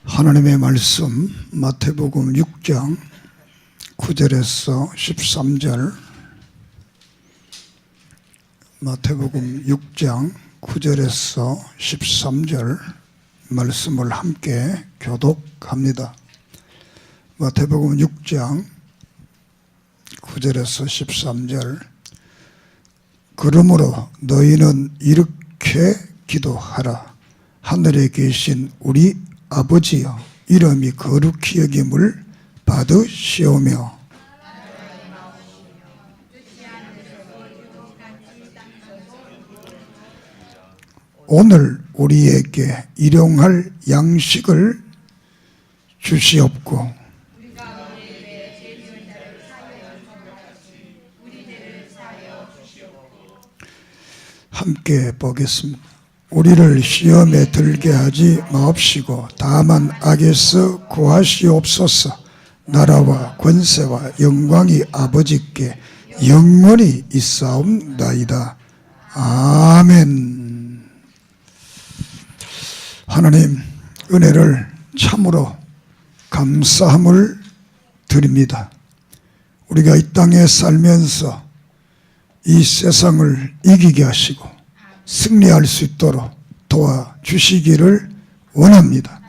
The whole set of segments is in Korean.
하나님의 말씀 마태복음 6장 9절에서 13절, 마태복음 6장 9절에서 13절 말씀을 함께 교독합니다. 마태복음 6장 9절에서 13절. 그러므로 너희는 이렇게 기도하라. 하늘에 계신 우리 아버지여, 이름이 거룩히 여김을 받으시오며 오늘 우리에게 일용할 양식을 주시옵고 함께 보겠습니다. 우리를 시험에 들게 하지 마옵시고 다만 악에서 구하시옵소서. 나라와 권세와 영광이 아버지께 영원히 있사옵나이다. 아멘. 하나님, 은혜를 참으로 감사함을 드립니다. 우리가 이 땅에 살면서 이 세상을 이기게 하시고 승리할 수 있도록 도와주시기를 원합니다.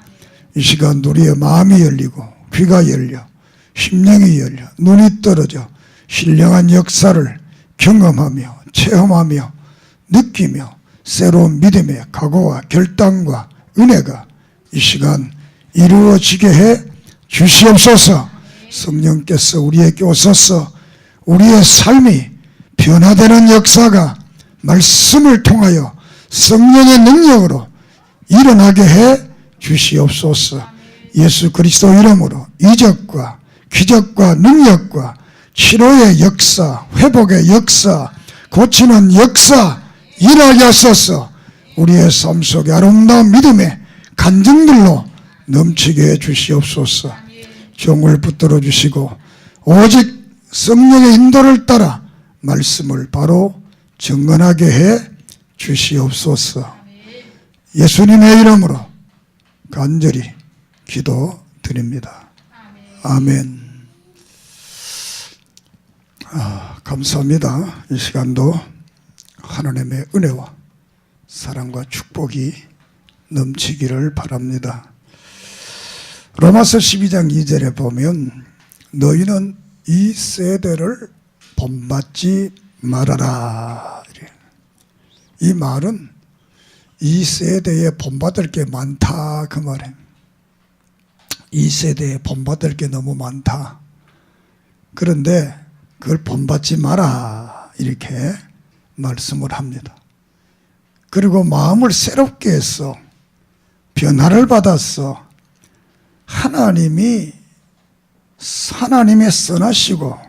이 시간 우리의 마음이 열리고 귀가 열려 심령이 열려 눈이 떨어져 신령한 역사를 경험하며 체험하며 느끼며 새로운 믿음의 각오와 결단과 은혜가 이 시간 이루어지게 해 주시옵소서. 성령께서 우리에게 오셔서 우리의 삶이 변화되는 역사가 말씀을 통하여 성령의 능력으로 일어나게 해 주시옵소서. 예수 그리스도 이름으로 이적과 기적과 능력과 치료의 역사, 회복의 역사, 고치는 역사 일하게 하소서. 우리의 삶 속에 아름다운 믿음의 간증들로 넘치게 해 주시옵소서. 종을 붙들어 주시고 오직 성령의 인도를 따라 말씀을 바로 증언하게 해 주시옵소서. 예수님의 이름으로 간절히 기도드립니다. 아멘. 감사합니다. 이 시간도 하나님의 은혜와 사랑과 축복이 넘치기를 바랍니다. 로마서 12장 2절에 보면 너희는 이 세대를 본받지 말아라. 이 말은 이 세대에 본받을 게 많다 그 말이에요. 이 세대에 본받을 게 너무 많다. 그런데 그걸 본받지 마라 이렇게 말씀을 합니다. 그리고 마음을 새롭게 해서 변화를 받았어. 하나님의 선하시고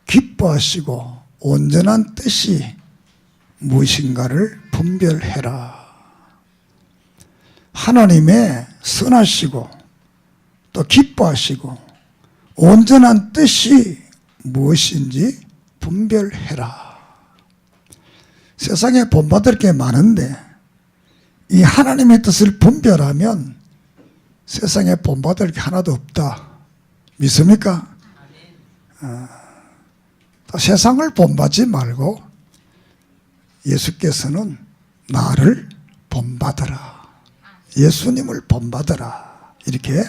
기뻐하시고 온전한 뜻이 무엇인가를 분별해라. 하나님의 선하시고 또 기뻐하시고 온전한 뜻이 무엇인지 분별해라. 세상에 본받을 게 많은데 이 하나님의 뜻을 분별하면 세상에 본받을 게 하나도 없다. 믿습니까? 세상을 본받지 말고 예수께서는 나를 본받으라. 예수님을 본받으라. 이렇게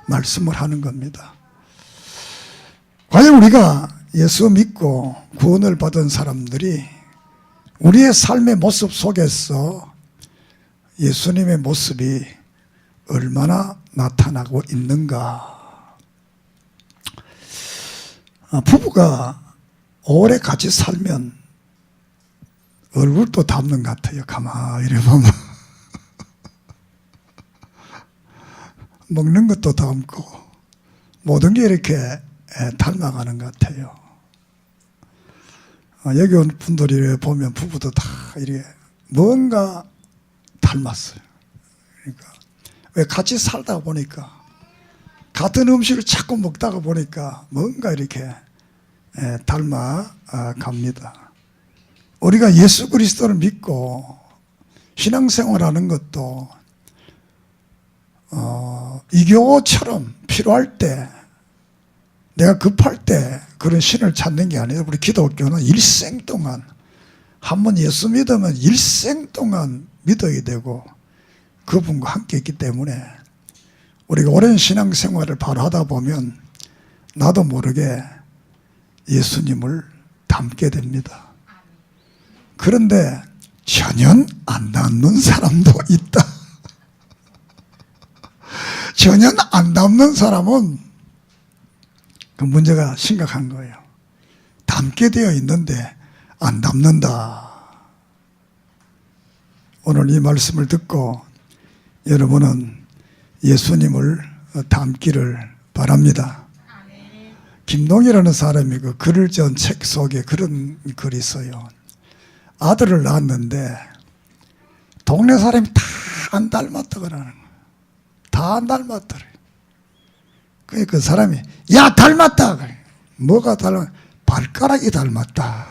말씀을 하는 겁니다. 과연 우리가 예수 믿고 구원을 받은 사람들이 우리의 삶의 모습 속에서 예수님의 모습이 얼마나 나타나고 있는가. 부부가 오래 같이 살면 얼굴도 닮는 것 같아요. 가만히 보면 먹는 것도 닮고 모든 게 이렇게 닮아가는 것 같아요. 여기 온 분들이 보면 부부도 다 이렇게 뭔가 닮았어요. 그러니까 왜 같이 살다 보니까 같은 음식을 자꾸 먹다가 보니까 뭔가 이렇게 닮아갑니다. 우리가 예수 그리스도를 믿고 신앙생활하는 것도 이교처럼 필요할 때, 내가 급할 때 그런 신을 찾는 게 아니라 우리 기독교는 일생 동안, 한번 예수 믿으면 일생 동안 믿어야 되고 그분과 함께 있기 때문에 우리가 오랜 신앙생활을 바로 하다 보면 나도 모르게 예수님을 닮게 됩니다. 그런데 전혀 안 닮는 사람도 있다. 전혀 안 닮는 사람은 그 문제가 심각한 거예요. 닮게 되어 있는데 안 닮는다. 오늘 이 말씀을 듣고 여러분은 예수님을 닮기를 바랍니다. 김동이라는 사람이 그 글을 지은 책 속에 그런 글이 있어요. 아들을 낳았는데 동네 사람이 다 안 닮았다 그러는 거예요. 다 안 닮았더래. 그 사람이 야 닮았다. 뭐가 닮았다? 발가락이 닮았다.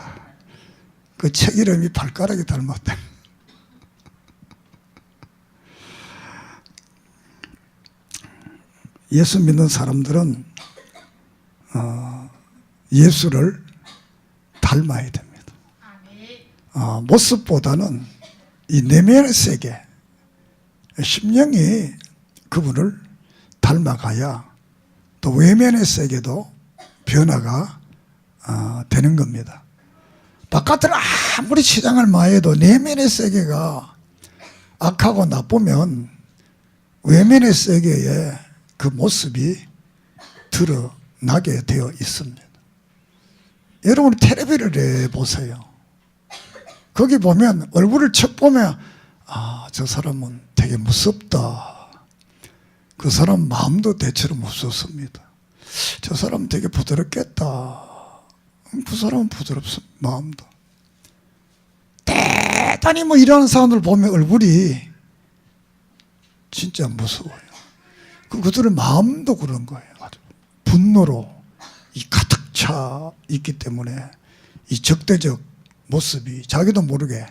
그 책 이름이 발가락이 닮았다. 예수 믿는 사람들은 예수를 닮아야 됩니다. 모습보다는 이 내면의 세계, 심령이 그분을 닮아가야 또 외면의 세계도 변화가 되는 겁니다. 바깥으로 아무리 치장을 마해도 내면의 세계가 악하고 나쁘면 외면의 세계에 그 모습이 드러나게 되어 있습니다. 여러분 텔레비를 해보세요. 거기 보면 얼굴을 척 보면 저 사람은 되게 무섭다. 그 사람 마음도 대체로 무섭습니다. 저 사람 되게 부드럽겠다. 그 사람은 부드럽습니다. 마음도. 대단히 뭐 이러는 사람들 보면 얼굴이 진짜 무서워요. 그들의 마음도 그런 거예요. 아주 분노로 가득 차 있기 때문에 이 적대적 모습이 자기도 모르게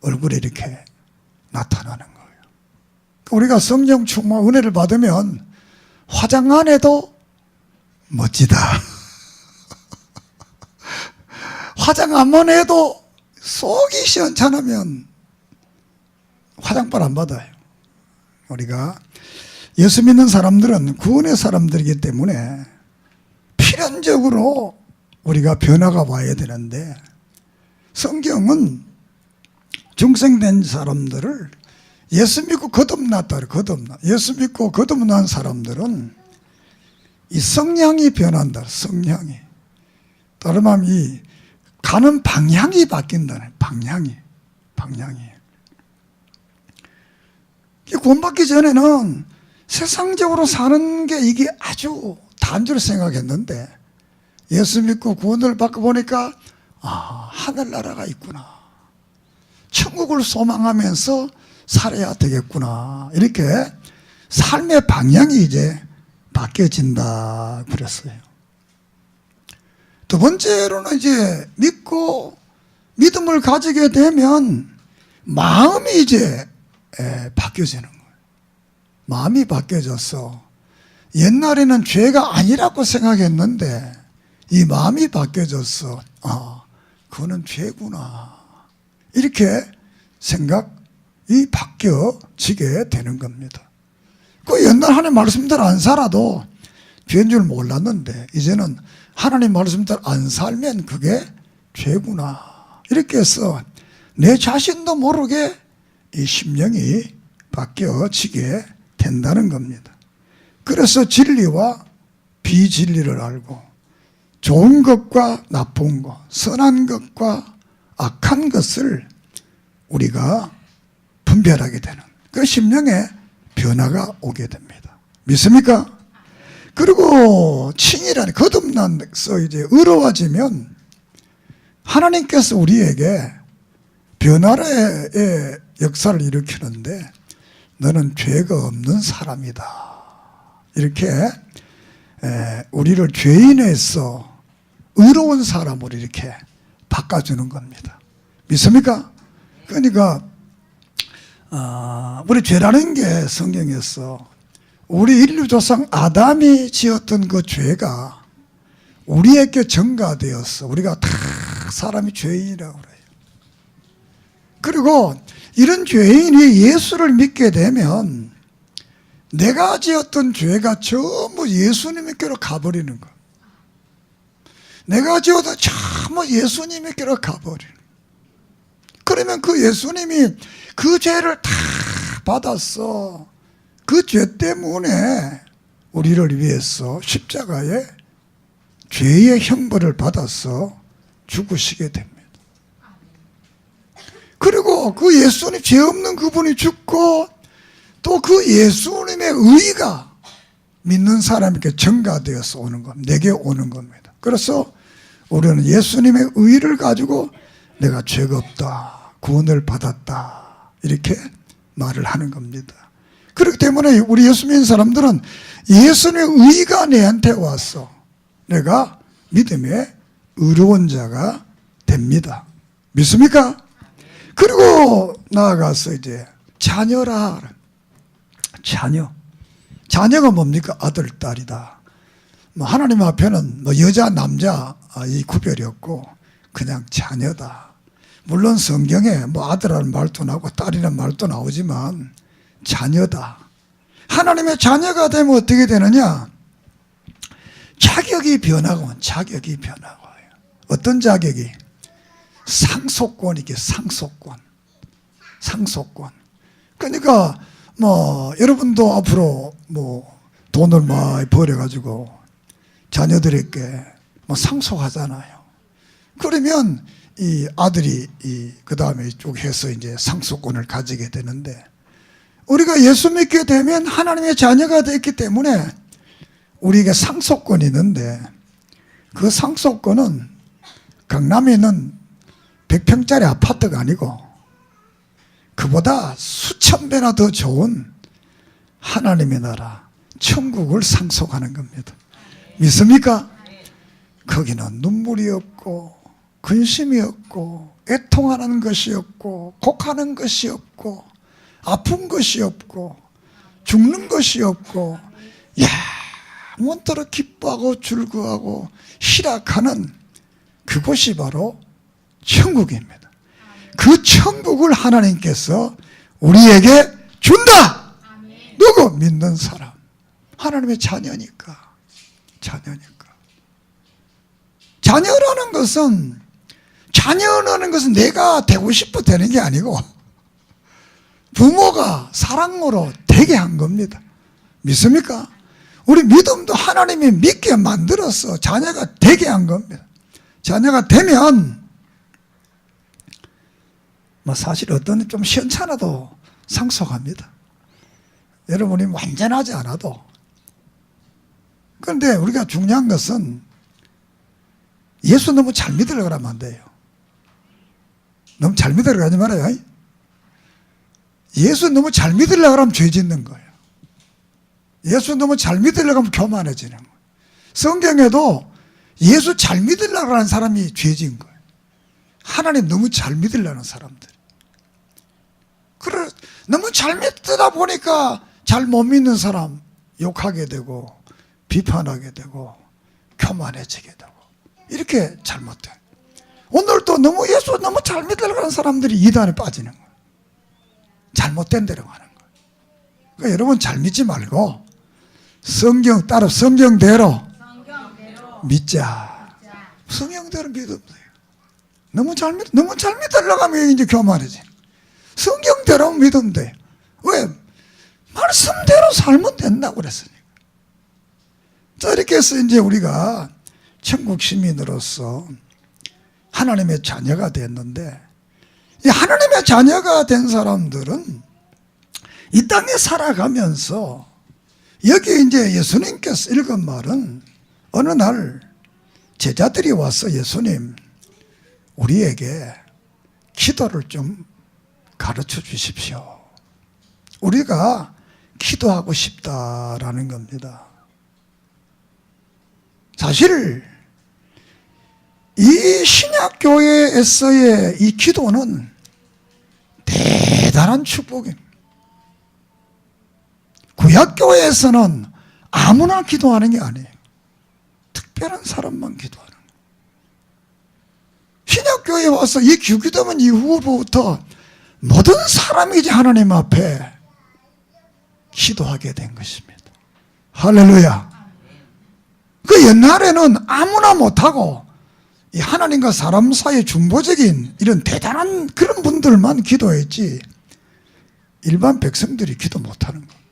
얼굴에 이렇게 나타나는 거예요. 우리가 성령 충만 은혜를 받으면 화장 안 해도 멋지다. 화장 안만 해도 속이 시원찮으면 화장빨 안 받아요. 우리가 예수 믿는 사람들은 구원의 사람들이기 때문에 필연적으로 우리가 변화가 와야 되는데 성경은 중생된 사람들을 예수 믿고 거듭났다. 거듭나. 예수 믿고 거듭난 사람들은 이 성향이 변한다. 성향이. 다른 말하면 이 가는 방향이 바뀐다네. 방향이. 구원받기 전에는 세상적으로 사는 게 이게 아주 단줄 생각했는데 예수 믿고 구원을 받고 보니까 하늘나라가 있구나. 천국을 소망하면서 살아야 되겠구나. 이렇게 삶의 방향이 이제 바뀌어진다 그랬어요. 두 번째로는 이제 믿고 믿음을 가지게 되면 마음이 이제 바뀌어지는 거예요. 마음이 바뀌어져서 옛날에는 죄가 아니라고 생각했는데 이 마음이 바뀌어져서 그거는 죄구나. 이렇게 생각이 바뀌어지게 되는 겁니다. 그 옛날 하나님 말씀대로 안 살아도 죄인 줄 몰랐는데 이제는 하나님 말씀대로 안 살면 그게 죄구나. 이렇게 해서 내 자신도 모르게 이 심령이 바뀌어지게 된다는 겁니다. 그래서 진리와 비진리를 알고 좋은 것과 나쁜 것, 선한 것과 악한 것을 우리가 분별하게 되는 그 심령의 변화가 오게 됩니다. 믿습니까? 그리고 칭이라는 거듭나서 이제 의로워지면 하나님께서 우리에게 변화의 역사를 일으키는데 너는 죄가 없는 사람이다. 이렇게 우리를 죄인에서 의로운 사람으로 이렇게 바꿔주는 겁니다. 믿습니까? 그러니까 우리 죄라는 게 성경에서 우리 인류 조상 아담이 지었던 그 죄가 우리에게 전가되었어. 우리가 다 사람이 죄인이라고 그래요. 그리고 이런 죄인이 예수를 믿게 되면 내가 지었던 죄가 전부 예수님께로 가버리는 거야. 내가 지어도 전부 예수님께로 가버리는 거야. 그러면 그 예수님이 그 죄를 다 받았어. 그 죄 때문에 우리를 위해서 십자가에 죄의 형벌을 받아서 죽으시게 됩니다. 그리고 그 예수님, 죄 없는 그분이 죽고 또 그 예수님의 의가 믿는 사람에게 전가되어서 오는 겁니다. 내게 오는 겁니다. 그래서 우리는 예수님의 의를 가지고 내가 죄가 없다, 구원을 받았다, 이렇게 말을 하는 겁니다. 그렇기 때문에 우리 예수 믿는 사람들은 예수님의 의가 내한테 와서 내가 믿음의 의로운 자가 됩니다. 믿습니까? 그리고 나아가서 이제 자녀라. 자녀가 뭡니까? 아들, 딸이다. 뭐 하나님 앞에는 뭐 여자, 남자 이 구별이 없고 그냥 자녀다. 물론 성경에 뭐 아들이라는 말도 나오고 딸이라는 말도 나오지만 자녀다. 하나님의 자녀가 되면 어떻게 되느냐? 자격이 변하고 자격이 변하고. 어떤 자격이? 상속권이게, 상속권. 그러니까 뭐 여러분도 앞으로 뭐 돈을 많이 벌어가지고 자녀들에게 뭐 상속하잖아요. 그러면 이 아들이 그 다음에 쭉 해서 이제 상속권을 가지게 되는데, 우리가 예수 믿게 되면 하나님의 자녀가 됐기 때문에 우리에게 상속권이 있는데, 그 상속권은 강남에 있는 100평짜리 아파트가 아니고 그보다 수천 배나 더 좋은 하나님의 나라 천국을 상속하는 겁니다. 믿습니까? 거기는 눈물이 없고 근심이 없고 애통하는 것이 없고 곡하는 것이 없고 아픈 것이 없고 죽는 것이 없고 영원토록 기뻐하고 즐거워하고 희락하는 그곳이 바로 천국입니다. 그 천국을 하나님께서 우리에게 준다. 누구? 믿는 사람. 하나님의 자녀니까. 자녀라는 것은 내가 되고 싶어 되는 게 아니고 부모가 사랑으로 되게 한 겁니다. 믿습니까? 우리 믿음도 하나님이 믿게 만들어서 자녀가 되게 한 겁니다. 자녀가 되면 뭐 사실 어떤 좀 시원찮아도 상속합니다. 여러분이 완전하지 않아도. 그런데 우리가 중요한 것은 예수 너무 잘 믿으려고 하면 안 돼요. 너무 잘 믿으려고 하지 말아요. 예수 너무 잘 믿으려고 하면 죄 짓는 거예요. 예수 너무 잘 믿으려고 하면 교만해지는 거예요. 성경에도 예수 잘 믿으려고 하는 사람이 죄 지은 거예요. 하나님 너무 잘 믿으려는 사람들. 그래, 너무 잘 믿다 보니까 잘 못 믿는 사람 욕하게 되고 비판하게 되고 교만해지게 되고 이렇게 잘못돼. 오늘도 예수 너무 잘 믿으려고 하는 사람들이 이단에 빠지는 거예요. 잘못된 데로 가는 거예요. 그러니까 여러분 잘 믿지 말고 성경 따라 성경대로 믿자. 성경대로 믿으면 돼요. 너무 잘 믿으려고 하면 이제 교만해지. 성경대로 믿으면 돼. 왜? 말씀대로 살면 된다고 그랬으니까. 자, 이렇게 해서 이제 우리가 천국 시민으로서 하나님의 자녀가 됐는데, 이 하나님의 자녀가 된 사람들은 이 땅에 살아가면서 여기 이제 예수님께서 읽은 말은 어느 날 제자들이 와서 예수님, 우리에게 기도를 좀 가르쳐 주십시오. 우리가 기도하고 싶다라는 겁니다. 사실 이 신약교회에서의 이 기도는 대단한 축복입니다. 구약교회에서는 아무나 기도하는 게 아니에요. 특별한 사람만 기도하는 거예요. 신약교회에 와서 이 주기도문 이후부터 모든 사람이 이제 하나님 앞에 기도하게 된 것입니다. 할렐루야. 그 옛날에는 아무나 못하고 이 하나님과 사람 사이의 중보적인 이런 대단한 그런 분들만 기도했지 일반 백성들이 기도 못하는 거예요.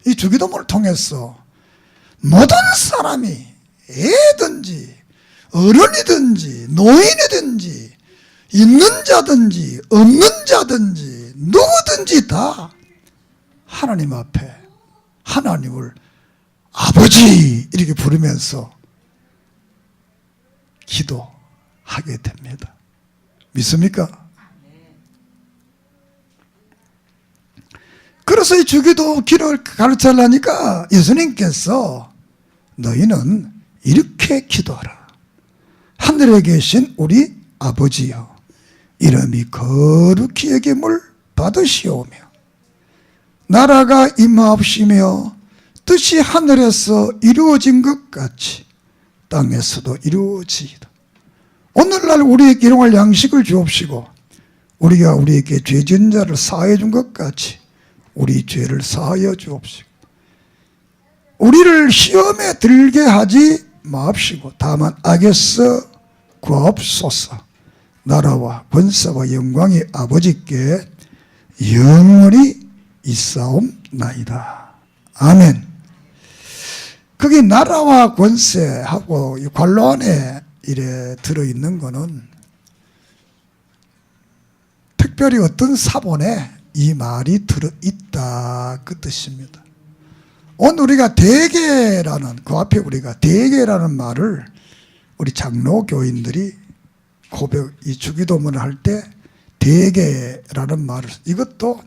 이 주기도문을 통해서 모든 사람이 애든지 어른이든지 노인이든지 있는 자든지 없는 자든지 누구든지 다 하나님 앞에 하나님을 아버지 이렇게 부르면서 기도하게 됩니다. 믿습니까? 그래서 이 주기도 길을 가르치려니까 예수님께서 너희는 이렇게 기도하라. 하늘에 계신 우리 아버지여, 이름이 거룩히 여김을 받으시오며 나라가 임하옵시며 뜻이 하늘에서 이루어진 것 같이 땅에서도 이루어지이다. 오늘날 우리에게 일용할 양식을 주옵시고 우리가 우리에게 죄 지은 자를 사하여 준 것 같이 우리 죄를 사하여 주옵시고 우리를 시험에 들게 하지 마옵시고 다만 악에서 구하옵소서. 나라와 권세와 영광이 아버지께 영원히 있사옵나이다. 아멘. 거기 나라와 권세하고 관로 안에 이래 들어있는 거는 특별히 어떤 사본에 이 말이 들어있다 그 뜻입니다. 오늘 우리가 대개라는 그 앞에 우리가 대개라는 말을 우리 장로교인들이 고백 이 주기도문을 할 때 대개라는 말을 이것도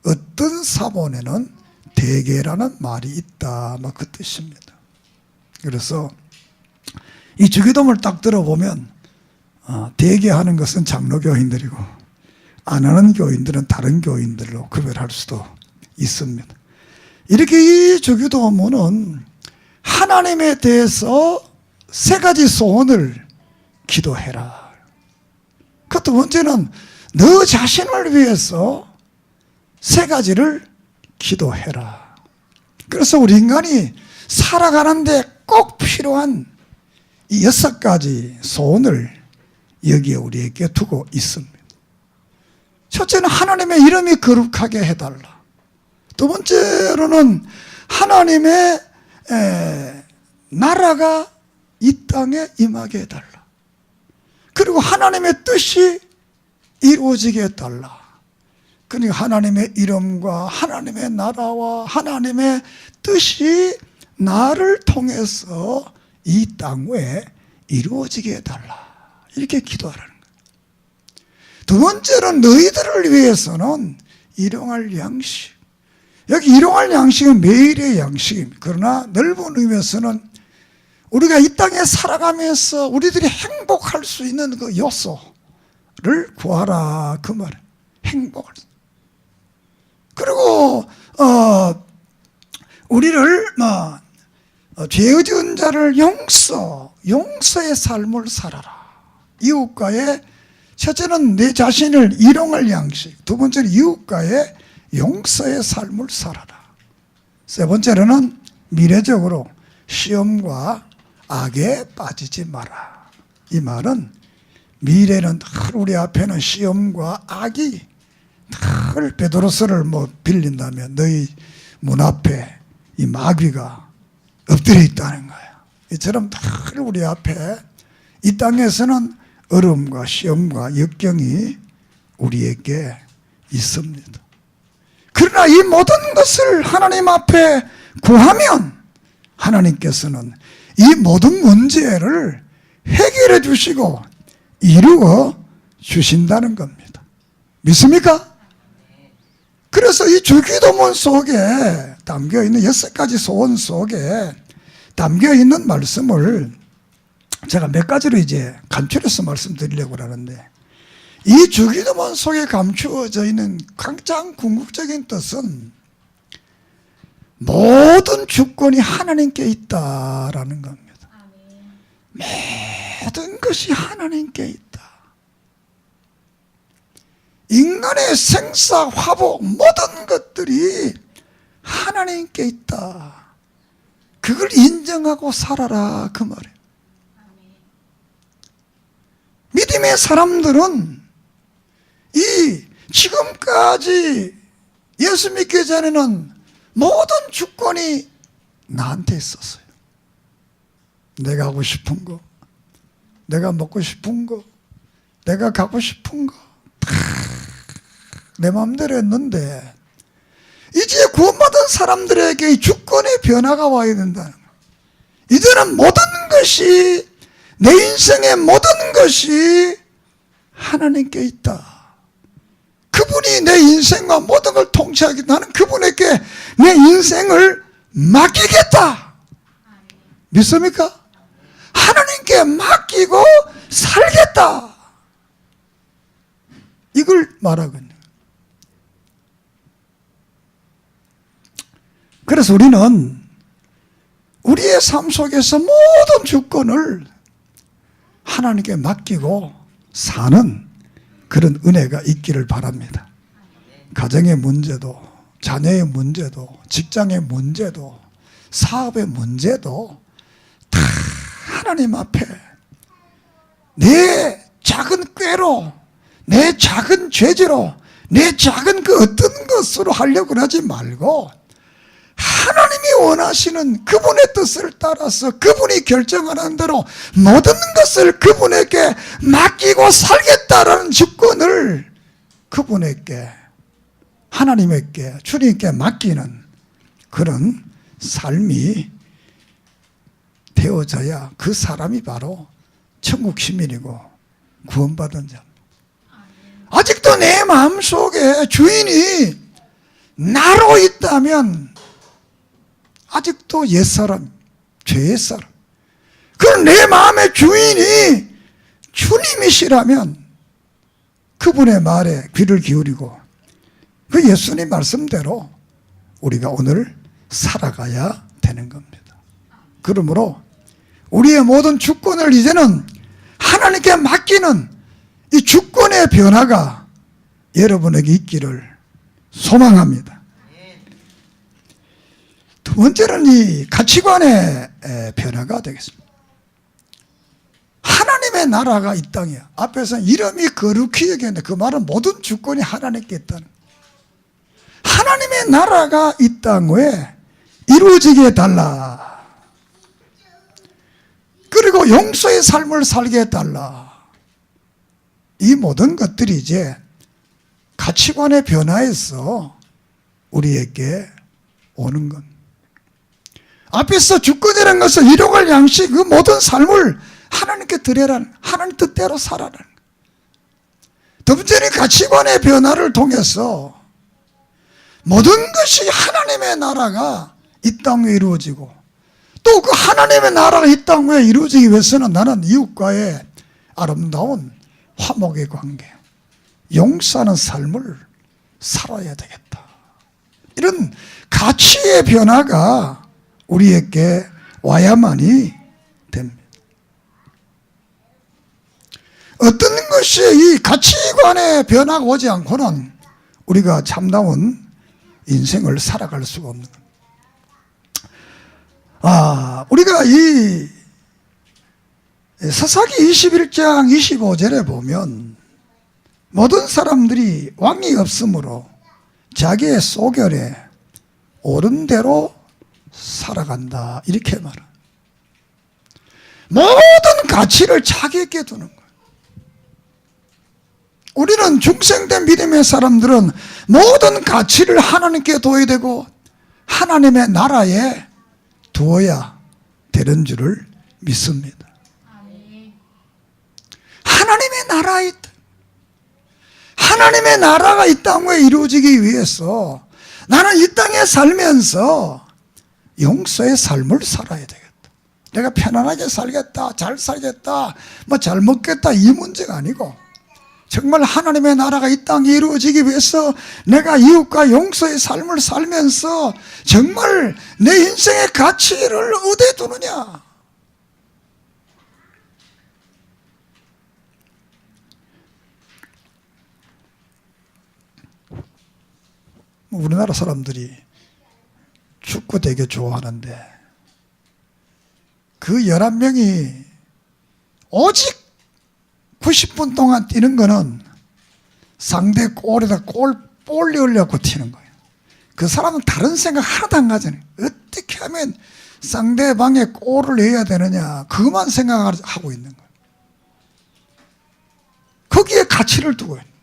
어떤 사본에는 대개라는 말이 있다 막 그 뜻입니다. 그래서 이 주기도문을 딱 들어보면 대개하는 것은 장로교인들이고 안 하는 교인들은 다른 교인들로 구별할 수도 있습니다. 이렇게 이 주기도문은 하나님에 대해서 세 가지 소원을 기도해라. 그 두 번째는 너 자신을 위해서 세 가지를 기도해라. 그래서 우리 인간이 살아가는데 꼭 필요한 이 6가지 소원을 여기에 우리에게 두고 있습니다. 첫째는 하나님의 이름이 거룩하게 해달라. 두 번째로는 하나님의 나라가 이 땅에 임하게 해달라. 그리고 하나님의 뜻이 이루어지게 해달라. 그러니까 하나님의 이름과 하나님의 나라와 하나님의 뜻이 나를 통해서 이 땅 위에 이루어지게 해달라. 이렇게 기도하라는 거예요. 두 번째는 너희들을 위해서는 일용할 양식. 여기 일용할 양식은 매일의 양식입니다. 그러나 넓은 의미에서는 우리가 이 땅에 살아가면서 우리들이 행복할 수 있는 그 요소를 구하라 그 말이에요. 행복을. 그리고 우리를 죄 지은 자를 용서의 삶을 살아라. 이웃과의 첫째는 내 자신을 일용할 양식, 두 번째는 이웃과의 용서의 삶을 살아라. 세 번째로는 미래적으로 시험과 악에 빠지지 마라. 이 말은 미래는 늘 우리 앞에는 시험과 악이 늘 베드로서를 빌린다면 너희 문 앞에 이 마귀가 엎드려 있다는 거예요. 이처럼 늘 우리 앞에 이 땅에서는 어려움과 시험과 역경이 우리에게 있습니다. 그러나 이 모든 것을 하나님 앞에 구하면 하나님께서는 이 모든 문제를 해결해 주시고 이루어 주신다는 겁니다. 믿습니까? 그래서 이 주기도문 속에 담겨있는 6가지 소원 속에 담겨있는 말씀을 제가 몇 가지로 이제 간추려서 말씀드리려고 하는데, 이 주기도문 속에 감추어져 있는 가장 궁극적인 뜻은 모든 주권이 하나님께 있다라는 겁니다. 모든 것이 하나님께 있다. 인간의 생사, 화복, 모든 것들이 하나님께 있다. 그걸 인정하고 살아라, 그 말이에요. 믿음의 사람들은 이 지금까지 예수 믿기 전에는 모든 주권이 나한테 있었어요. 내가 하고 싶은 거, 내가 먹고 싶은 거, 내가 가고 싶은 거 다 내 마음대로 했는데 이제 구원받은 사람들에게 이 주권의 변화가 와야 된다는 거예요. 이제는 모든 것이, 내 인생의 모든 것이 하나님께 있다. 그분이 내 인생과 모든 걸 통치하기, 나는 그분에게 내 인생을 맡기겠다. 믿습니까? 하나님께 맡기고 살겠다. 이걸 말하거든요. 그래서 우리는 우리의 삶 속에서 모든 주권을 하나님께 맡기고 사는 그런 은혜가 있기를 바랍니다. 가정의 문제도, 자녀의 문제도, 직장의 문제도, 사업의 문제도 다 하나님 앞에 내 작은 꾀로, 내 작은 죄지로, 내 작은 그 어떤 것으로 하려고 하지 말고 하나님이 원하시는 그분의 뜻을 따라서 그분이 결정하는 대로 모든 것을 그분에게 맡기고 살겠다라는 주권을 그분에게, 하나님에게, 주님께 맡기는 그런 삶이 되어져야 그 사람이 바로 천국 시민이고 구원받은 자입니다. 아직도 내 마음속에 주인이 나로 있다면 아직도 옛사람, 죄의 사람. 그럼 내 마음의 주인이 주님이시라면 그분의 말에 귀를 기울이고 그 예수님 말씀대로 우리가 오늘 살아가야 되는 겁니다. 그러므로 우리의 모든 주권을 이제는 하나님께 맡기는 이 주권의 변화가 여러분에게 있기를 소망합니다. 두 번째는 이 가치관의 변화가 되겠습니다. 하나님의 나라가 이 땅이야. 앞에서는 이름이 거룩히 여기는데 그 말은 모든 주권이 하나님께 있다는 거예요. 하나님의 나라가 이 땅에 이루어지게 해달라. 그리고 용서의 삶을 살게 해달라. 이 모든 것들이 이제 가치관의 변화에서 우리에게 오는 겁니다. 앞에서 주권이라는 것은 일용할 양식, 그 모든 삶을 하나님께 드려라는, 하나님 뜻대로 살아라는 거예요. 두 번째는 가치관의 변화를 통해서 모든 것이 하나님의 나라가 이 땅에 이루어지고 또 그 하나님의 나라가 이 땅에 이루어지기 위해서는 나는 이웃과의 아름다운 화목의 관계, 용서하는 삶을 살아야 되겠다. 이런 가치의 변화가 우리에게 와야만이 됩니다. 어떤 것이 이 가치관의 변화가 오지 않고는 우리가 참다운 인생을 살아갈 수가 없는 겁니다. 우리가 이 사사기 21장 25절에 보면 모든 사람들이 왕이 없으므로 자기의 소결에 옳은 대로 살아간다, 이렇게 말합니다. 모든 가치를 자기에게 두는 거예요. 우리는 중생된 믿음의 사람들은 모든 가치를 하나님께 둬야 되고 하나님의 나라에 두어야 되는 줄을 믿습니다. 하나님의 나라에 있다. 하나님의 나라가 이 땅에 이루어지기 위해서 나는 이 땅에 살면서 용서의 삶을 살아야 되겠다. 내가 편안하게 살겠다, 잘 살겠다, 뭐 잘 먹겠다, 이 문제가 아니고 정말 하나님의 나라가 이 땅에 이루어지기 위해서 내가 이웃과 용서의 삶을 살면서 정말 내 인생의 가치를 어디에 두느냐? 우리나라 사람들이 축구 되게 좋아하는데 그 11명이 오직 90분 동안 뛰는 거는 상대 골에다 볼 넣으려고 튀는 거예요. 그 사람은 다른 생각 하나도 안 가잖아요. 어떻게 하면 상대방의 골을 넣어야 되느냐, 그것만 생각하고 있는 거예요. 거기에 가치를 두고 있는 거예요.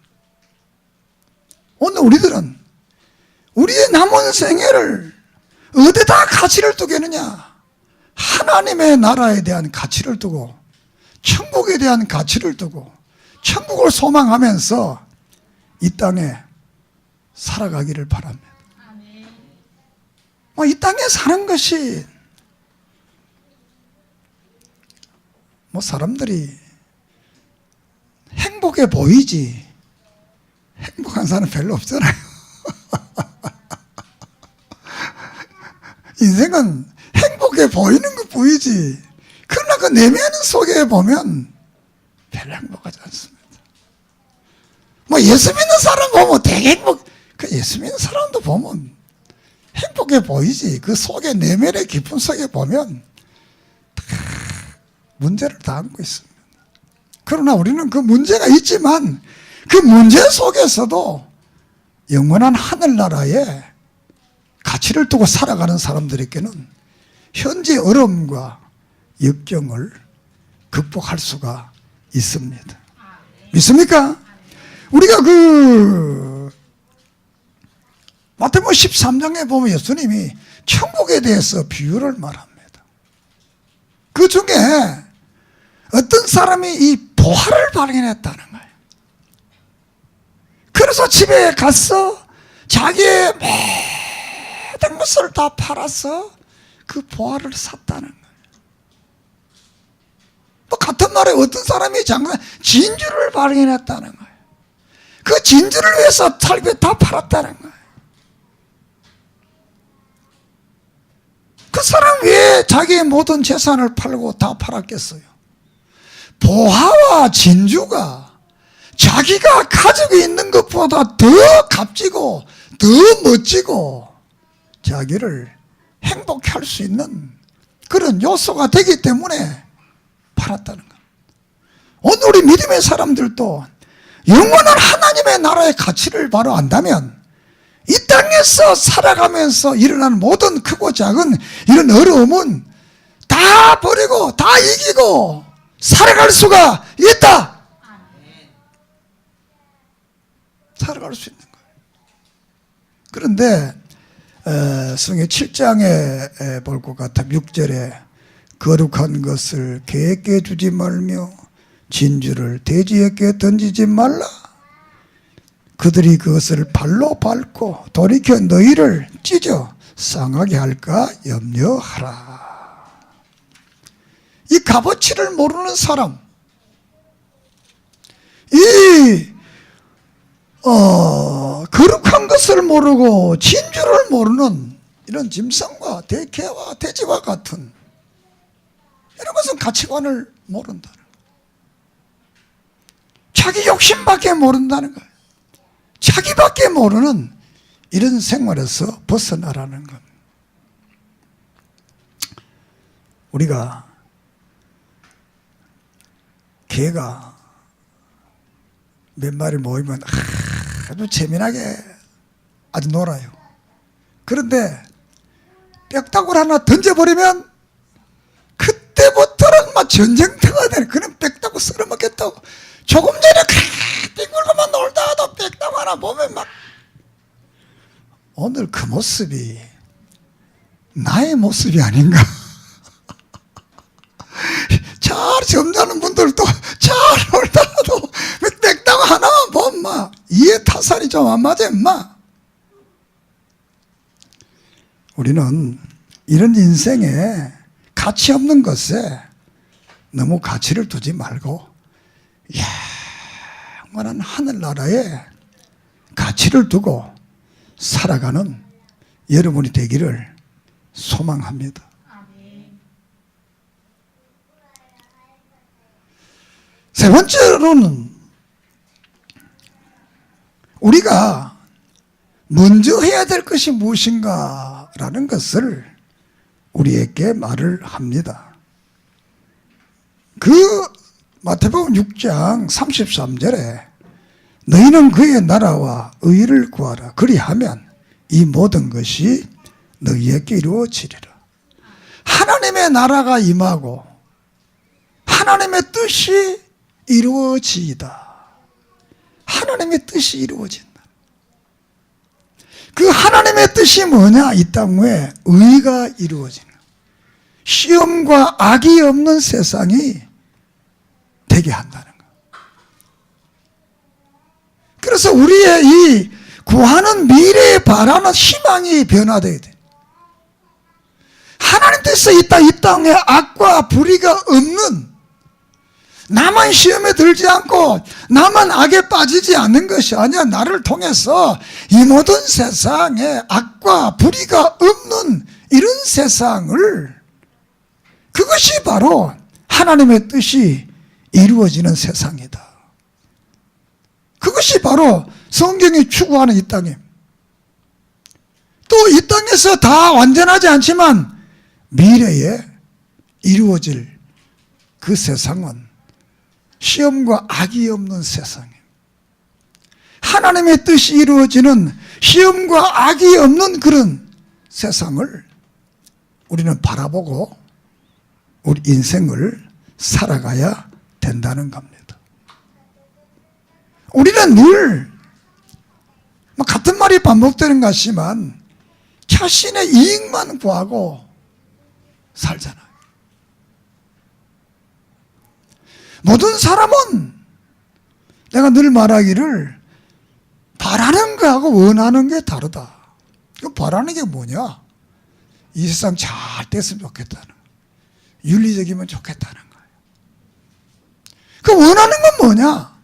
오늘 우리들은 우리의 남은 생애를 어디다 가치를 두겠느냐? 하나님의 나라에 대한 가치를 두고, 천국에 대한 가치를 두고, 천국을 소망하면서 이 땅에 살아가기를 바랍니다. 이 땅에 사는 것이 사람들이 행복해 보이지 행복한 사람 별로 없잖아요. 인생은 행복해 보이는 것 보이지, 그러나 그 내면 속에 보면 별로 행복하지 않습니다. 예수 믿는 사람 보면 되게 그 예수 믿는 사람도 보면 행복해 보이지, 그 속에 내면의 깊은 속에 보면 다 문제를 다 안고 있습니다. 그러나 우리는 그 문제가 있지만 그 문제 속에서도 영원한 하늘나라에 가치를 두고 살아가는 사람들에게는 현재 어려움과 역경을 극복할 수가 있습니다. 믿습니까? 우리가 마태복음 13장에 보면 예수님이 천국에 대해서 비유를 말합니다. 그 중에 어떤 사람이 이 보화를 발견했다는 거예요. 그래서 집에 가서 자기의 모든 것을 다 팔아서 그 보화를 샀다는 거예요. 또 같은 말에 어떤 사람이 진주를 발견했다는 거예요. 그 진주를 위해서 살배 다 팔았다는 거예요. 그 사람 왜 자기의 모든 재산을 팔고 다 팔았겠어요? 보화와 진주가 자기가 가지고 있는 것보다 더 값지고 더 멋지고 자기를 행복해 할 수 있는 그런 요소가 되기 때문에 팔았다는 것. 오늘 우리 믿음의 사람들도 영원한 하나님의 나라의 가치를 바로 안다면 이 땅에서 살아가면서 일어나는 모든 크고 작은 이런 어려움은 다 버리고 다 이기고 살아갈 수가 있다. 살아갈 수 있는 거예요. 그런데 성경 7장에 볼 것 같아 6절에 거룩한 것을 개에게 주지 말며 진주를 돼지에게 던지지 말라. 그들이 그것을 발로 밟고 돌이켜 너희를 찢어 상하게 할까 염려하라. 이 값어치를 모르는 사람, 거룩한 것을 모르고 진주를 모르는 이런 짐승과 개와 돼지와 같은 이런 것은 가치관을 모른다는 거예요. 자기 욕심밖에 모른다는 거예요. 자기밖에 모르는 이런 생활에서 벗어나라는 겁니다. 우리가 개가 몇 마리 모이면 아주 재미나게 아주 놀아요. 그런데 빽다구를 하나 던져버리면 그때부터는 막 전쟁터가 되는, 그런 빽다구 썰어먹겠다고. 조금 전에 뒹굴고만 놀다가도 빽다구 하나 보면 막. 오늘 그 모습이 나의 모습이 아닌가. 잘 점잖은 분들도 잘 놀다가도 빽다구 하나만 보면 막 이해 타산이 좀 안 맞아 인마. 우리는 이런 인생에 가치 없는 것에 너무 가치를 두지 말고 충만한 하늘나라에 가치를 두고 살아가는 여러분이 되기를 소망합니다. 세 번째로는 우리가 먼저 해야 될 것이 무엇인가라는 것을 우리에게 말을 합니다. 그 마태복음 6장 33절에 너희는 그의 나라와 의를 구하라. 그리하면 이 모든 것이 너희에게 이루어지리라. 하나님의 나라가 임하고 하나님의 뜻이 이루어지이다. 하나님의 뜻이 이루어진다. 그 하나님의 뜻이 뭐냐? 이 땅 위에 의가 이루어지는, 시험과 악이 없는 세상이 되게 한다는 것. 그래서 우리의 이 구하는 미래에 바라는 희망이 변화되어야 돼. 하나님 뜻에서 이 땅에 악과 불의가 없는, 나만 시험에 들지 않고 나만 악에 빠지지 않는 것이 아니야. 나를 통해서 이 모든 세상에 악과 불의가 없는 이런 세상을, 그것이 바로 하나님의 뜻이 이루어지는 세상이다. 그것이 바로 성경이 추구하는 이 땅에, 또 이 땅에서 다 완전하지 않지만 미래에 이루어질 그 세상은 시험과 악이 없는 세상이에요. 하나님의 뜻이 이루어지는 시험과 악이 없는 그런 세상을 우리는 바라보고 우리 인생을 살아가야 된다는 겁니다. 우리는 늘 같은 말이 반복되는 것 같지만 자신의 이익만 구하고 살잖아요. 모든 사람은 내가 늘 말하기를 바라는 거하고 원하는 게 다르다. 바라는 게 뭐냐? 이 세상 잘 됐으면 좋겠다는 거예요. 윤리적이면 좋겠다는 거예요. 그 원하는 건 뭐냐?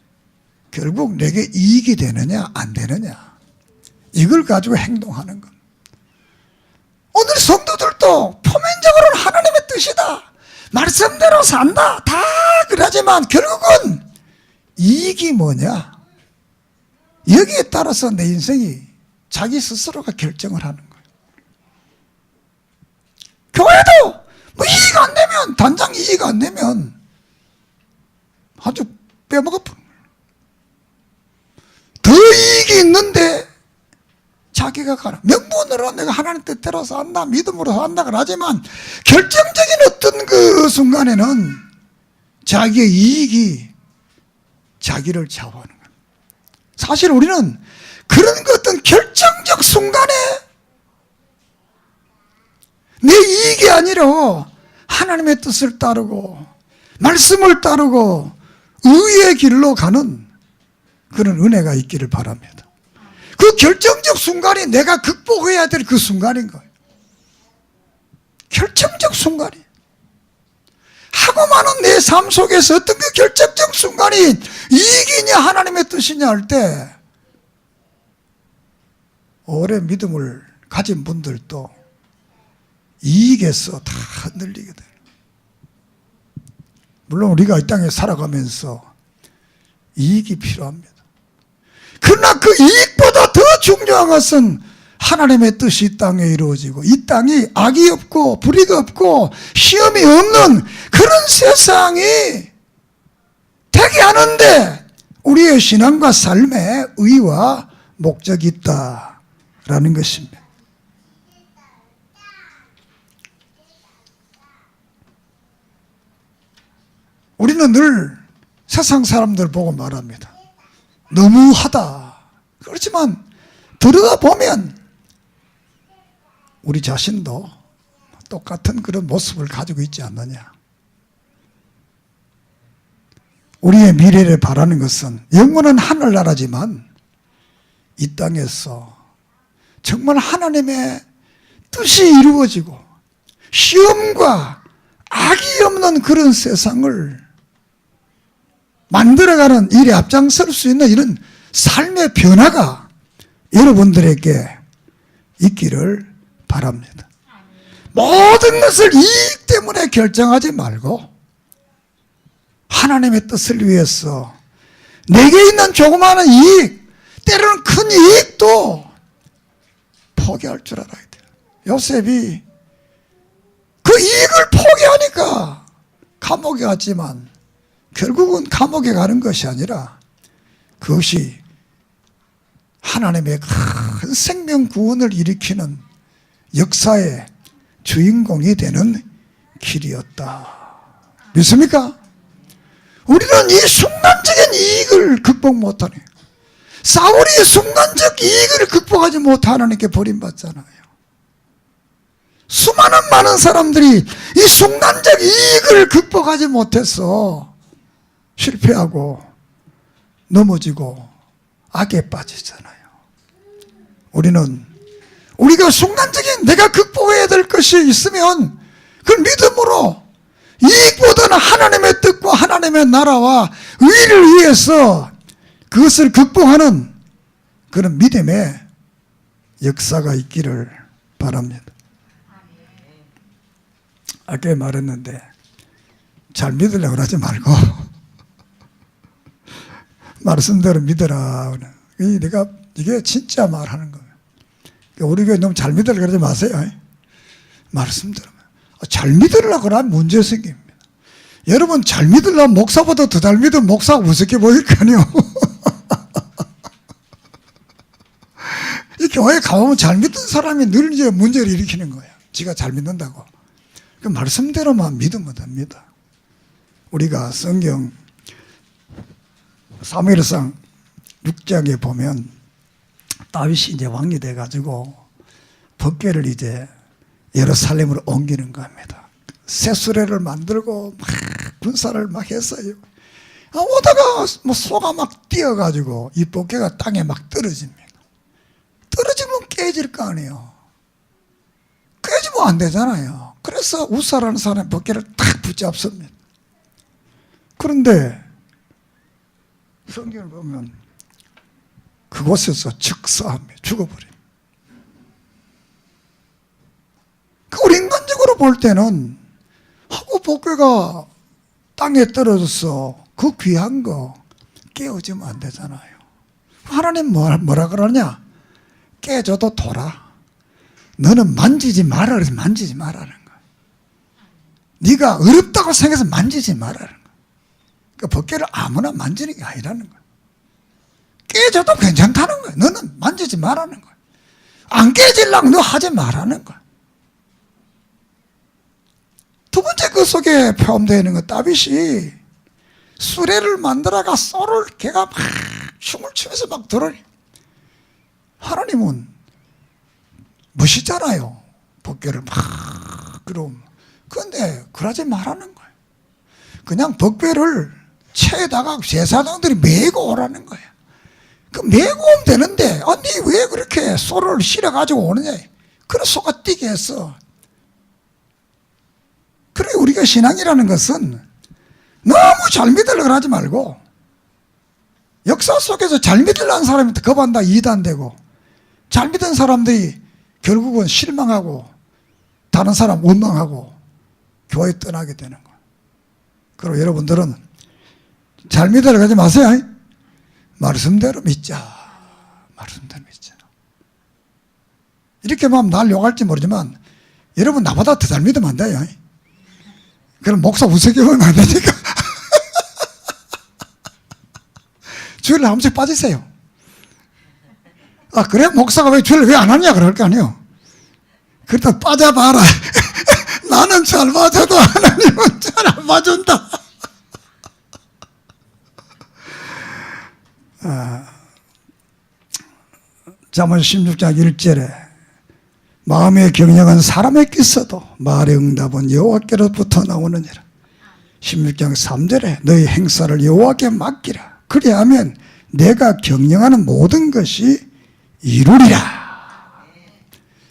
결국 내게 이익이 되느냐 안 되느냐, 이걸 가지고 행동하는 것. 오늘 성도들도 표면적으로는 하나님의 뜻이다, 말씀대로 산다, 다 그러지만 결국은 이익이 뭐냐, 여기에 따라서 내 인생이 자기 스스로가 결정을 하는 거예요. 교회도 뭐 이익 안 되면, 단장 이익 안 되면 아주 빼먹어버린 거예요. 더 이익이 있는데 자기가 가라. 명분으로 내가 하나님 뜻대로 산다, 믿음으로 산다 그러지만 결정적인 어떤 그 순간에는 자기의 이익이 자기를 좌우하는 거예요. 사실 우리는 그런 그 어떤 결정적 순간에 내 이익이 아니라 하나님의 뜻을 따르고 말씀을 따르고 의의 길로 가는 그런 은혜가 있기를 바랍니다. 그 결정적 순간이 내가 극복해야 될 그 순간인 거예요. 결정적 순간이. 하고 많은 내 삶 속에서 어떤 그 결정적 순간이 이익이냐 하나님의 뜻이냐 할 때 오래 믿음을 가진 분들도 이익에서 다 흔들리게 돼요. 물론 우리가 이 땅에 살아가면서 이익이 필요합니다. 그러나 그 이익보다 더 중요한 것은 하나님의 뜻이 이 땅에 이루어지고 이 땅이 악이 없고 불의가 없고 시험이 없는 그런 세상이 되게 하는데 우리의 신앙과 삶에 의와 목적이 있다라는 것입니다. 우리는 늘 세상 사람들 보고 말합니다. 너무하다. 그렇지만 들여다보면 우리 자신도 똑같은 그런 모습을 가지고 있지 않느냐. 우리의 미래를 바라는 것은 영원한 하늘나라지만 이 땅에서 정말 하나님의 뜻이 이루어지고 시험과 악이 없는 그런 세상을 만들어가는 일에 앞장설 수 있는 이런 삶의 변화가 여러분들에게 있기를 바랍니다. 모든 것을 이익 때문에 결정하지 말고 하나님의 뜻을 위해서 내게 있는 조그마한 이익, 때로는 큰 이익도 포기할 줄 알아야 돼요. 요셉이 그 이익을 포기하니까 감옥에 갔지만 결국은 감옥에 가는 것이 아니라 그것이 하나님의 큰 생명 구원을 일으키는 역사의 주인공이 되는 길이었다. 믿습니까? 우리는 이 순간적인 이익을 극복 못하네. 사울이 순간적 이익을 극복하지 못하는 하나님께 버림받잖아요. 수많은 많은 사람들이 이 순간적 이익을 극복하지 못해서 실패하고 넘어지고 악에 빠지잖아요. 우리가 순간적인 내가 극복해야 될 것이 있으면 그 믿음으로 이익보다는 하나님의 뜻과 하나님의 나라와 의를 위해서 그것을 극복하는 그런 믿음의 역사가 있기를 바랍니다. 아까 말했는데 잘 믿으려고 하지 말고 말씀대로 믿어라. 이게 진짜 말하는 거예요. 우리 교회 너무 잘 믿으려고 그러지 마세요. 말씀대로. 잘 믿으려고 하면 문제 생깁니다. 여러분 잘 믿으려면 목사보다 더 잘 믿으면 목사가 무섭게 보일 거 아니에요. 이 교회에 가보면 잘 믿는 사람이 늘 이제 문제를 일으키는 거예요. 지가 잘 믿는다고. 그 말씀대로만 믿으면 됩니다. 우리가 성경 사무엘상 6장에 보면 다윗이 이제 왕이 돼가지고 법궤를 이제 예루살렘으로 옮기는 겁니다. 새 수레를 만들고 막 군사를 막 했어요. 오다가 뭐 소가 막 뛰어가지고 이 법궤가 땅에 막 떨어집니다. 떨어지면 깨질 거 아니에요. 깨지면 안 되잖아요. 그래서 우사라는 사람이 법궤를 탁 붙잡습니다. 그런데 성경을 보면 그곳에서 즉사합니다. 죽어버립니다. 우리 인간적으로 볼 때는 하고 법궤가 땅에 떨어져서 그 귀한 거 깨어지면 안 되잖아요. 하나님 뭐라 그러냐? 깨져도 돌아. 너는 만지지 말아라 그래서 만지지 말라는 거야. 네가 어렵다고 생각해서 만지지 말라는 거야. 그 법궤를 아무나 만지는 게 아니라는 거야. 깨져도 괜찮다는 거야. 너는 만지지 말라는 거야. 안 깨질라고 너 하지 말라는 거야. 두 번째 그 속에 포함되어 있는 건 다윗이 수레를 만들어가 소를 걔가 막 춤을 추면서 막 들어요. 하나님은 멋있잖아요. 법궤를 막 그럼. 그런데 그러지 말라는 거예요. 그냥 법궤를 채에다가 제사장들이 메고 오라는 거예요. 그 메고 오면 되는데 아니 왜 그렇게 소를 실어가지고 오느냐. 그래 소가 뛰게 했어. 그래 우리가 신앙이라는 것은 너무 잘 믿으려고 하지 말고 역사 속에서 잘 믿으려는 사람이 겁한다 이단되고 잘 믿은 사람들이 결국은 실망하고 다른 사람 원망하고 교회 떠나게 되는 거예요. 그리고 여러분들은 잘 믿으려고 하지 마세요. 말씀대로 믿자. 말씀대로 믿자. 이렇게 하면 날 욕할지 모르지만 여러분 나보다 더 잘 믿으면 안 돼요. 그럼 목사 우습게 보면 안 되니까. 주일날 한 번씩 빠지세요. 아, 그래? 목사가 왜 주일날 왜 안 하냐? 그럴 거 아니에요. 그러다 빠져봐라. 나는 잘 맞아도 하나님은 잘 안 맞은다. 잠언 16장 1절에 마음의 경영은 사람의 끼써도 말의 응답은 여호와께로부터 나오느니라. 16장 3절에 너희 행사를 여호와께 맡기라. 그리하면 내가 경영하는 모든 것이 이루리라.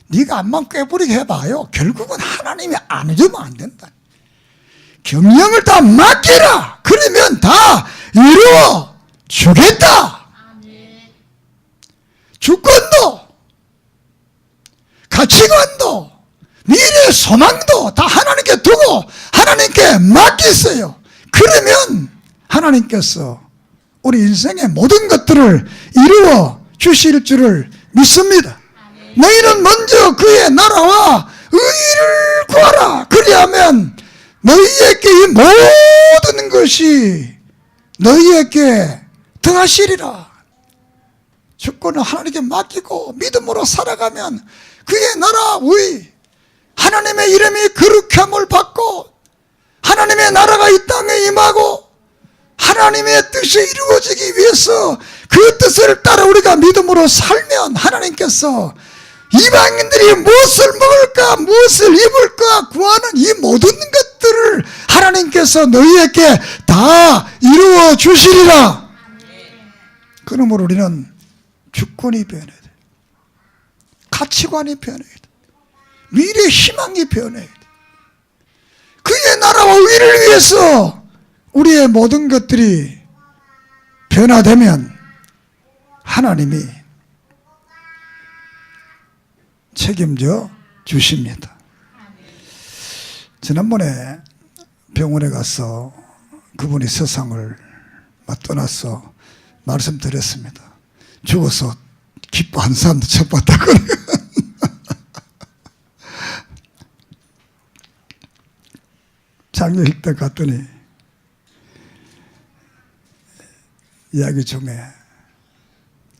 네가 암만 꾀부리게 해봐요. 결국은 하나님이 안 해주면 안 된다. 경영을 다 맡기라. 그러면 다 이루어 주겠다. 주권도 가치관도 미래의 소망도 다 하나님께 두고 하나님께 맡기세요. 그러면 하나님께서 우리 인생의 모든 것들을 이루어 주실 줄을 믿습니다. 너희는 먼저 그의 나라와 의를 구하라. 그리하면 너희에게 이 모든 것이 너희에게 더하시리라. 주권을 하나님께 맡기고 믿음으로 살아가면 그의 나라 의 하나님의 이름이 거룩함을 받고 하나님의 나라가 이 땅에 임하고 하나님의 뜻이 이루어지기 위해서 그 뜻을 따라 우리가 믿음으로 살면 하나님께서 이방인들이 무엇을 먹을까 무엇을 입을까 구하는 이 모든 것들을 하나님께서 너희에게 다 이루어 주시리라. 그러므로 우리는 주권이 변해야 돼. 가치관이 변해야 돼. 미래의 희망이 변해야 돼. 그의 나라와 의를 위해서 우리의 모든 것들이 변화되면 하나님이 책임져 주십니다. 지난번에 병원에 가서 그분이 세상을 떠나서 말씀드렸습니다. 죽어서 기뻐한 사람도 처음 봤다고. 장례식 때 갔더니 이야기 중에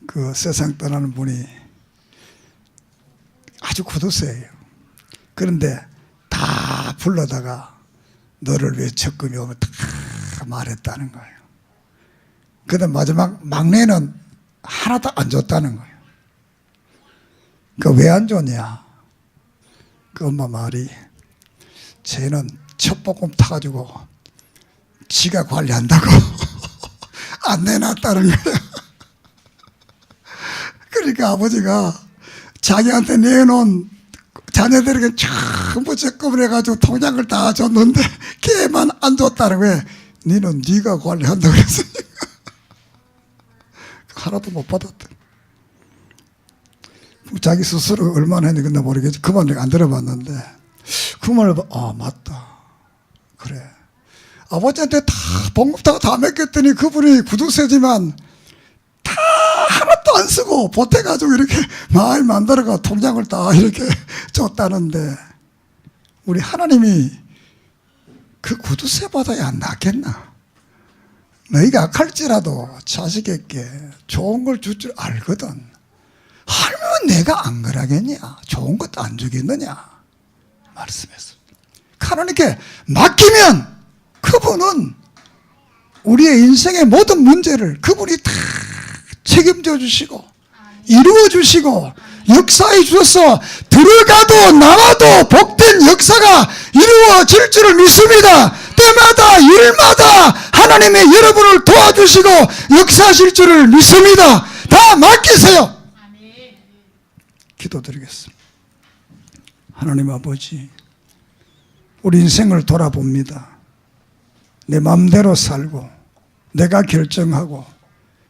그 세상 떠나는 분이 아주 구두쇠예요. 그런데 다 불러다가 너를 위해 적금이 오면 다 말했다는 거예요. 그런데 마지막 막내는 하나도 안 줬다는 거예요. 그 왜 안 줬냐? 그 엄마 말이 쟤는 첫 복음 타가지고 지가 관리한다고 안 내놨다는 거예요. 그러니까 아버지가 자기한테 내놓은 자녀들에게 전부 적금을 해가지고 통장을 다 줬는데 걔만 안 줬다는 거예요. 니는 네가 관리한다고 그랬으니까 하나도 못 받았다. 자기 스스로 얼마나 했는지 모르겠지. 그 말을 안 들어봤는데 그 말을 맞다. 그래. 아버지한테 다 봉급다가 다 맡겼더니 그분이 구두쇠지만 다 하나도 안 쓰고 보태가지고 이렇게 많이 만들어가 통장을 다 이렇게 줬다는데 우리 하나님이 그 구두쇠 받아야 안 낫겠나? 너희가 악할지라도 자식에게 좋은 걸 줄 줄 알거든. 하면 내가 안 그러겠냐? 좋은 것도 안 주겠느냐? 말씀했어. 하나님께 맡기면 그분은 우리의 인생의 모든 문제를 그분이 다 책임져 주시고 이루어 주시고 역사해 주셔서 들어가도 나와도 복된 역사가 이루어질 줄을 믿습니다. 때마다 일마다 하나님의 여러분을 도와주시고 역사하실 줄을 믿습니다. 다 맡기세요. 기도드리겠습니다. 하나님 아버지, 우리 인생을 돌아봅니다. 내 마음대로 살고 내가 결정하고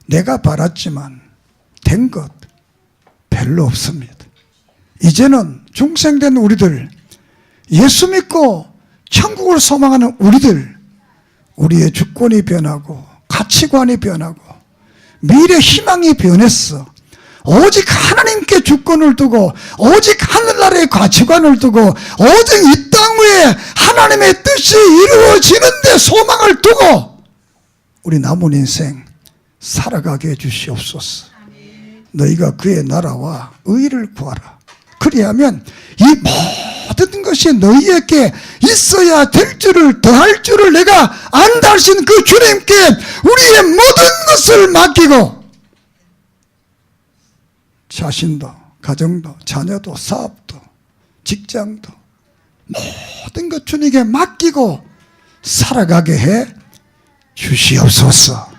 내가 바랐지만 된 것 별로 없습니다. 이제는 중생된 우리들, 예수 믿고 천국을 소망하는 우리들, 우리의 주권이 변하고 가치관이 변하고 미래 희망이 변했어. 오직 하나님께 주권을 두고 오직 하늘나라의 가치관을 두고 오직 이 땅 위에 하나님의 뜻이 이루어지는 데 소망을 두고 우리 남은 인생 살아가게 해주시옵소서. 너희가 그의 나라와 의를 구하라. 그리하면 이 모든 것이 너희에게 있어야 될 줄을 더할 줄을 내가 안다 하신 그 주님께 우리의 모든 것을 맡기고 자신도 가정도 자녀도 사업도 직장도 모든 것 주님께 맡기고 살아가게 해 주시옵소서.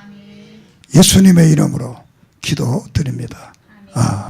예수님의 이름으로 기도드립니다.